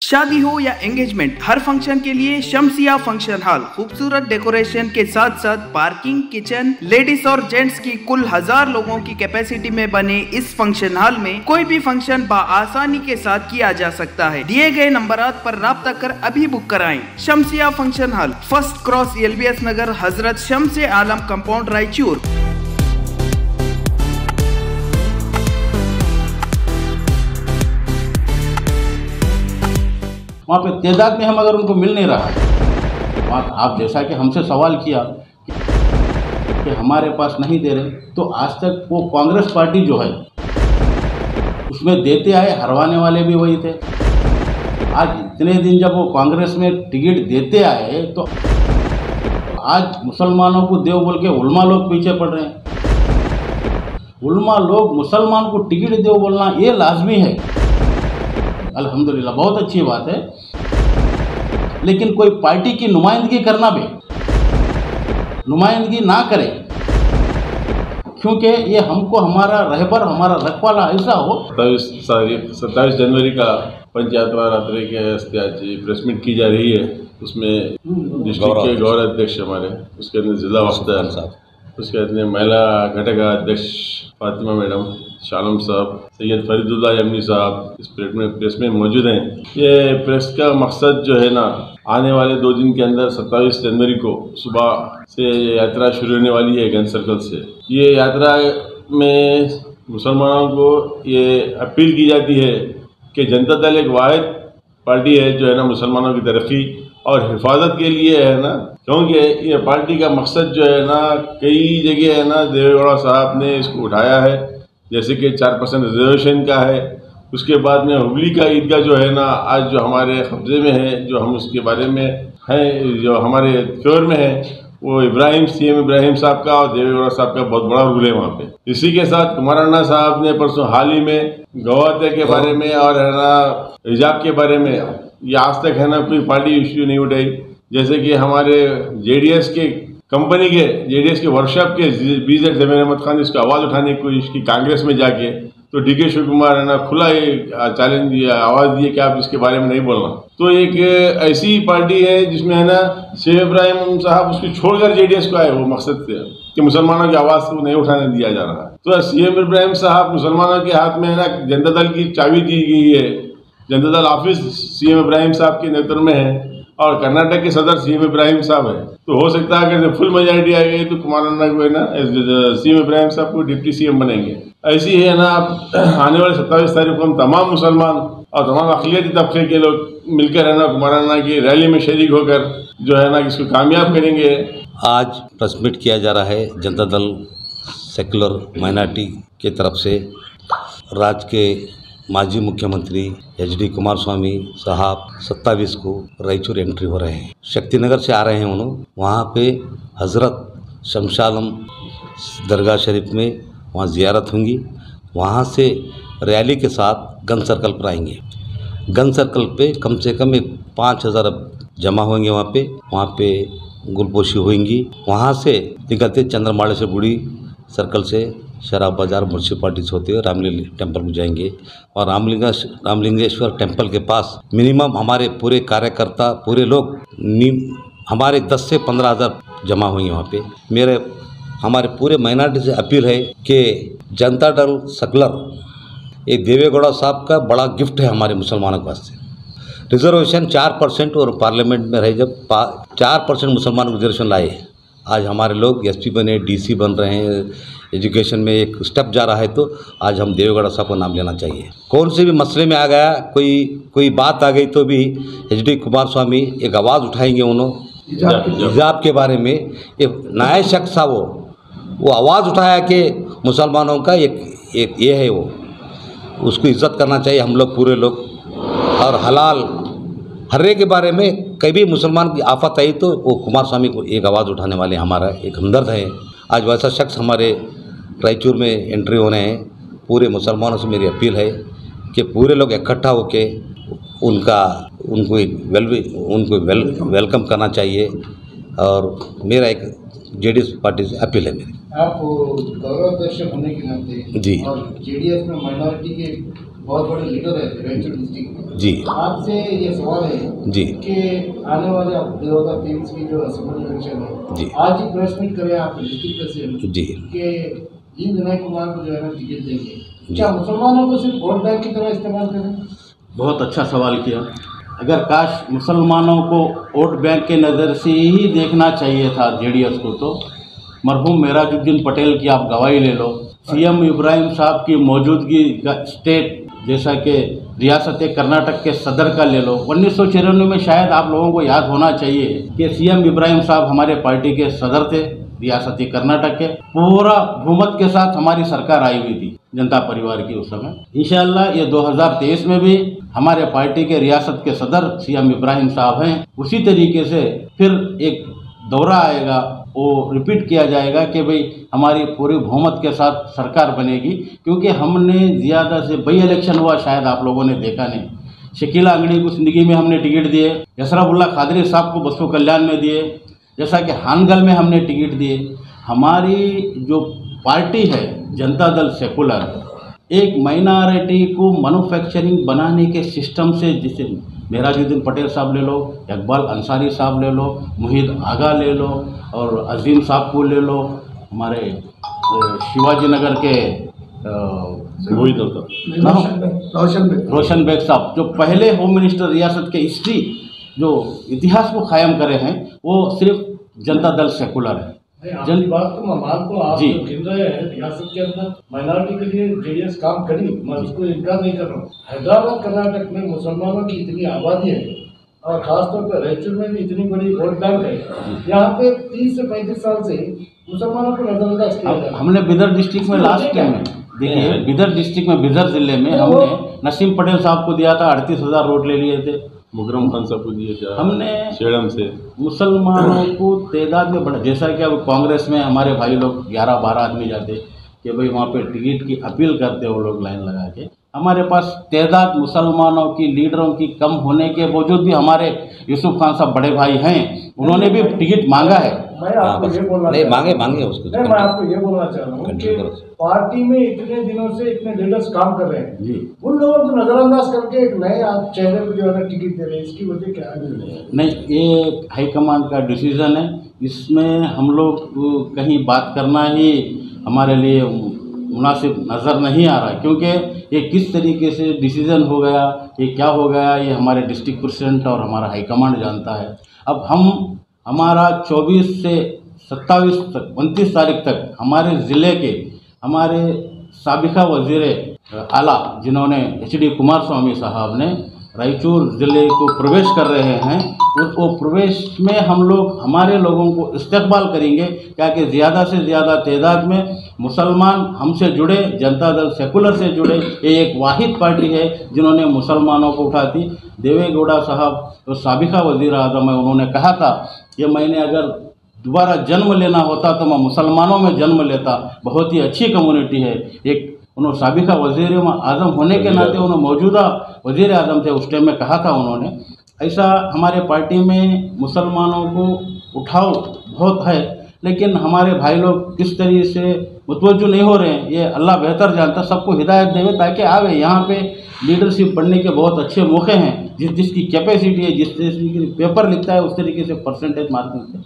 शादी हो या एंगेजमेंट, हर फंक्शन के लिए शमसिया फंक्शन हॉल। खूबसूरत डेकोरेशन के साथ साथ पार्किंग, किचन, लेडीज और जेंट्स की कुल 1000 लोगों की कैपेसिटी में बने इस फंक्शन हॉल में कोई भी फंक्शन आसानी के साथ किया जा सकता है। दिए गए नंबरात पर राब्ता कर अभी बुक कराएं। Shamsiya function hall, first cross LBS Nagar, Hazrat Shams आलम कंपाउंड, रायचूर। वहाँ पे तादाद में हम अगर उनको मिल नहीं रहा है, वहाँ आप जैसा कि हमसे सवाल किया कि हमारे पास नहीं दे रहे, तो आज तक वो कांग्रेस पार्टी जो है उसमें देते आए, हरवाने वाले भी वही थे। आज इतने दिन जब वो कांग्रेस में टिकट देते आए तो आज मुसलमानों को देव बोल के उलमा लोग पीछे पड़ रहे हैं। उलमा लोग मुसलमान को टिकट देव बोलना ये लाजमी है, अल्हम्दुलिल्लाह, बहुत अच्छी बात है। लेकिन कोई पार्टी की नुमाइंदगी करना भी, नुमाइंदगी ना करे, क्योंकि ये हमको हमारा रहबर, हमारा रखवाला ऐसा हो। 27 जनवरी का पंचायत रात्रि के हस्ते आज प्रेस मीट की जा रही है। उसमें डिस्ट्रिक्ट के गौरव अध्यक्ष हमारे, उसके अंदर जिला वफ्तार साहब, उसके अंदर महिला घटक अध्यक्ष फातिमा मैडम, शालम साहब, सैयद फरीदुल्लाह यमनी साहब इस प्रेस में मौजूद हैं। ये प्रेस का मकसद जो है ना, आने वाले 2 दिन के अंदर 27 जनवरी को सुबह से यात्रा शुरू होने वाली है गन सर्कल से। ये यात्रा में मुसलमानों को ये अपील की जाती है कि जनता दल एक वाहिद पार्टी है जो है ना मुसलमानों की तरक्की और हिफाजत के लिए है ना, क्योंकि ये पार्टी का मकसद जो है ना कई जगह है ना देवेगौड़ा साहब ने इसको उठाया है, जैसे कि 4% रिजर्वेशन का है। उसके बाद में हुबली का ईदगाह जो है ना आज जो हमारे कब्जे में है, जो हम उसके बारे में हैं, जो हमारे फेवर में है, वो CM इब्राहिम साहब का और देवेगौड़ा साहब का बहुत बड़ा रोल है वहाँ पे। इसी के साथ कुमार अन्ना साहब ने परसों हाल ही में गवाते के बारे में और है ना हिजाब के बारे में ये आज तक है ना कोई पार्टी इश्यू नहीं उठाई। जैसे कि हमारे JDS के वर्कशॉप के BZ जमीर अहमद खान इसको आवाज़ उठाने की कोशिश की कांग्रेस में जाके, तो DK शिव कुमार है ना खुला चैलेंज दिया, आवाज़ दिए कि आप इसके बारे में नहीं बोलना। तो एक ऐसी पार्टी है जिसमें है ना CM इब्राहिम साहब उसको छोड़कर JDS को आए, वो मकसद से कि मुसलमानों की आवाज़ को नहीं उठाने दिया जा रहा है। तो CM इब्राहिम साहब मुसलमानों के हाथ में है ना जनता दल की चाबी दी गई है। जनता दल ऑफिस CM इब्राहिम साहब के नेतृत्व में है और कर्नाटक के सदर CM इब्राहिम साहब है। तो हो सकता है अगर फुल मेजॉरिटी आ गई तो कुमार अन्ना को है ना CM इब्राहिम साहब को डिप्टी CM बनेंगे। ऐसी है ना आने वाले 27 तारीख को हम तमाम मुसलमान और तमाम अक़लियती तबके के लोग मिलकर है ना कुमार अन्ना की रैली में शरीक होकर जो है ना इसको कामयाब करेंगे। आज प्रेस मीट किया जा रहा है जनता दल सेकुलर माइनॉरिटी की तरफ से। राज्य के माजी मुख्यमंत्री HD कुमारस्वामी साहब 27 को रायचूर एंट्री हो रहे हैं। शक्तिनगर से आ रहे हैं उन्होंने, वहाँ पे हज़रत शम्स आलम दरगाह शरीफ में वहाँ ज़ियारत होंगी। वहाँ से रैली के साथ गन सर्कल पर आएंगे। गन सर्कल पे कम से कम 5000 जमा होंगे। वहाँ पे गुलपोशी होंगी। वहाँ से निकलते चंद्रमाड़े से बुढ़ी सर्कल से शराब बाज़ार म्यूनसिपालिटी से होते हुए रामलीला टेम्पल को जाएंगे और रामलिंगेश्वर टेम्पल के पास मिनिमम हमारे पूरे कार्यकर्ता, पूरे लोग हमारे 10 से 15 हज़ार जमा होंगे वहाँ पे। हमारे पूरे माइनॉरिटी से अपील है कि जनता दल सेकुलर एक देवेगौड़ा साहब का बड़ा गिफ्ट है हमारे मुसलमानों के वास्ते। रिजर्वेशन 4% और पार्लियामेंट में रहे जब 4% मुसलमानों को रिजर्वेशन लाए, आज हमारे लोग SP बने, DC बन रहे हैं, एजुकेशन में एक स्टेप जा रहा है। तो आज हम देवेगौड़ा साहब का नाम लेना चाहिए। कौन से भी मसले में आ गया, कोई बात आ गई तो भी HD कुमारस्वामी एक आवाज़ उठाएंगे। उन्होंने हिजाब के बारे में एक नया शख्स था, वो आवाज़ उठाया कि मुसलमानों का एक ये है, वो उसको इज़्ज़त करना चाहिए हम लोग पूरे लोग। और हलाल हर्रे के बारे में कभी मुसलमान की आफत आई तो वो कुमारस्वामी को एक आवाज़ उठाने वाले हमारा एक हमदर्द है। आज वैसा शख्स हमारे रायचूर में एंट्री होने हैं। पूरे मुसलमानों से मेरी अपील है कि पूरे लोग इकट्ठा होके उनको वेलकम करना चाहिए। और मेरा एक JDS पार्टी से अपील है मेरी। आप गौरव अध्यक्ष होने के नाते जी और JDS में माइनॉरिटी के बहुत बड़े लीडर है रायचूर डिस्ट्रिक्ट में। जी आपसे ये सवाल है जी कि आने वाले 2023 की जो असेंबली इलेक्शन है, जी आज ही प्रेस मीट करें आप डिस्ट्रिक्ट प्रेसिडेंट जी कि ई विनय कुमार को जो है ना टिकट देंगे, क्या मुसलमानों को सिर्फ वोट बैंक की तरह इस्तेमाल करें? बहुत अच्छा सवाल किया। अगर काश मुसलमानों को वोट बैंक के नज़र से ही देखना चाहिए था जेडीएस को, तो मरहूम मेराजुद्दीन पटेल की आप गवाही ले लो, सीएम इब्राहिम साहब की मौजूदगी का स्टेट जैसा कि रियासत कर्नाटक के सदर का ले लो। 1994 में शायद आप लोगों को याद होना चाहिए कि सीएम इब्राहिम साहब हमारे पार्टी के सदर थे रियासती कर्नाटक के। पूरा बहुमत के साथ हमारी सरकार आई हुई थी जनता परिवार की उस समय। इंशाअल्लाह ये 2023 में भी हमारे पार्टी के रियासत के सदर सीएम इब्राहिम साहब हैं। उसी तरीके से फिर एक दौरा आएगा, वो रिपीट किया जाएगा कि भाई हमारी पूरी बहुमत के साथ सरकार बनेगी। क्योंकि हमने ज़्यादा से बाई इलेक्शन हुआ, शायद आप लोगों ने देखा नहीं। शकीला अंगड़ी को जिंदगी में हमने टिकट दिए, यसराबुल्ला खादरी साहब को बसो कल्याण में दिए, जैसा कि हानगल में हमने टिकट दिए। हमारी जो पार्टी है जनता दल सेकुलर, एक माइनॉरिटी को मैन्युफैक्चरिंग बनाने के सिस्टम से, जिसे मेराजुद्दीन पटेल साहब ले लो, इकबाल अंसारी साहब ले लो, मुहिद आगा ले लो और अजीम साहब को ले लो, हमारे शिवाजी नगर के रोशन बेग साहब जो पहले होम मिनिस्टर रियासत के हिस्ट्री जो इतिहास को कायम करे हैं, वो सिर्फ जनता दल सेकुलर है। बात तो ममान तो आप जी गिन रहे हैं रियासत के अंदर माइनॉरिटी के लिए जेडीएस काम करी, मैं उसको इनकार नहीं कर रहा हूँ। हैदराबाद कर्नाटक में मुसलमानों की इतनी आबादी है और खासतौर पर रायचूर में भी इतनी बड़ी वोट बैंक है, यहाँ पे 30 से 35 साल से मुसलमानों को नजरअंदाज किया जा रहा है। हमने बिदर डिस्ट्रिक्ट में लास्ट टाइम में देखिए, बिदर डिस्ट्रिक्ट में बिदर जिले में हमने नसीम पटेल साहब को दिया था, 38,000 वोट ले लिए थे। मुकरम खान साहब को दिए थे हमने शेड़म से। मुसलमानों को तादाद में बढ़ा, जैसा कि अब कांग्रेस में हमारे भाई लोग 11-12 आदमी जाते कि भाई वहाँ पे टिकट की अपील करते वो लोग लाइन लगा के। हमारे पास तादाद मुसलमानों की लीडरों की कम होने के बावजूद भी हमारे यूसुफ खान साहब बड़े भाई हैं, उन्होंने भी टिकट मांगा है। मैं आपको ये बोलना नहीं मांगे उसको। मैं आपको ये बोलना चाह रहा हूँ कि पार्टी में इतने दिनों से इतने लीडर्स काम कर रहे हैं जी, उन लोगों को नजरअंदाज करके एक नए आप चेहरे को जो है टिकट दे रहे हैं, इसकी वजह क्या है? नहीं, ये हाईकमांड का डिसीजन है, इसमें हम लोग को कहीं बात करना ही हमारे लिए मुनासिब नज़र नहीं आ रहा, क्योंकि ये किस तरीके से डिसीज़न हो गया, ये क्या हो गया, ये हमारे डिस्ट्रिक्ट प्रेसिडेंट और हमारा हाईकमांड जानता है। अब हमारा 24 से 27 तक 29 तारीख तक हमारे ज़िले के हमारे साबिका वज़ीर आला जिन्होंने HD कुमार स्वामी साहब ने रायचूर ज़िले को प्रवेश कर रहे हैं, वो प्रवेश में हम लोग हमारे लोगों को इस्तकबाल करेंगे, क्या कि ज़्यादा से ज़्यादा तादाद में मुसलमान हमसे जुड़े, जनता दल सेकुलर से जुड़े। ये एक वाहिद पार्टी है जिन्होंने मुसलमानों को उठाती। देवे गौड़ा साहब तो साबिका वज़ीर आज़म है, उन्होंने कहा था कि मैंने अगर दोबारा जन्म लेना होता तो मैं मुसलमानों में जन्म लेता, बहुत ही अच्छी कम्युनिटी है। एक उन्होंने साबिका वज़ीर आज़म होने के नाते उन्होंने मौजूदा वज़ीर आज़म थे उस टाइम में, कहा था उन्होंने। ऐसा हमारे पार्टी में मुसलमानों को उठाव बहुत है, लेकिन हमारे भाई लोग किस तरीके से मुतवज्जो नहीं हो रहे हैं, ये अल्लाह बेहतर जानता। सबको हिदायत देवे ताकि आवे, यहाँ पे लीडरशिप बनने के बहुत अच्छे मौके हैं। जिसकी कैपेसिटी है, जिस तरीके से पेपर लिखता है उस तरीके से परसेंटेज मार्किंग से